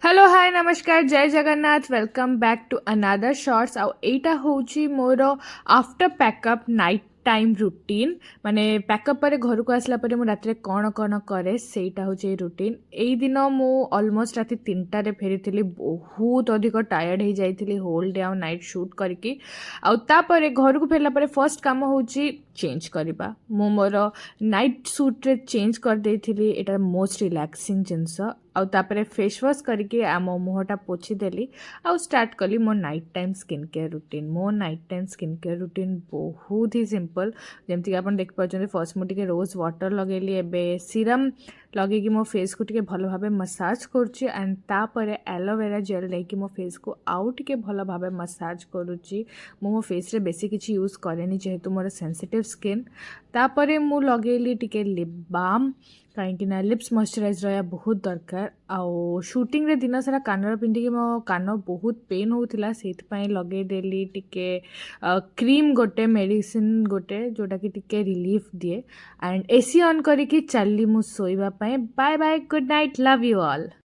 Hello hi नमस्कार जय Jagannath welcome back to another shorts आउ एटा होची मोर after pack up night time routine माने पैकअप पर घर को आसला पर मु रात कौन कौन करे सेटा होची रूटीन एई दिन मु ऑलमोस्ट राति 3टारे फेरी बहुत अधिक टायर्ड हो जाइली होल डे आउ नाइट शूट करके आउ तापरे घर को फेरला पर फर्स्ट काम होची चेंज करबा मु मोर नाइट सूट रे चेंज कर देइथिली एटा मोस्ट रिलैक्सिंग जिनस आउ तापरे फेस वाश करके मो मुहटा पोछीदेली आउ स्टार्ट कली मो night time skin care routine मो night time skin care routine बहुत ही सिंपल जमती आप देखिए फर्स्ट मुझे रोज वाटर लगेली एबे सीरम लगे मो फेस को टिके भल भाव मसाज करुच्ची एंड तापर एलोवेरा जेल लेकिन मो फेस को आउ टिके भल भाव मसाज करुच्ची मो फेस रे बेसी किछि यूज करेनी जेहेतु मोर सेंसिटिव स्किन तापर मु लगेली टिके लिप बाम कहीं लिप्स मॉइस्चराइज रहा बहुत दरकार आउ शूटिंग रे दिन सारा कानर पिंधिकी मो कान बहुत पेन होता से लगेदेली टिके क्रीम गोटे मेडिसिन गोटे जोटा कि टिके रिलीफ दिए एंड एसी ऑन करिकी चली मु सोइबा bye bye good night love you all.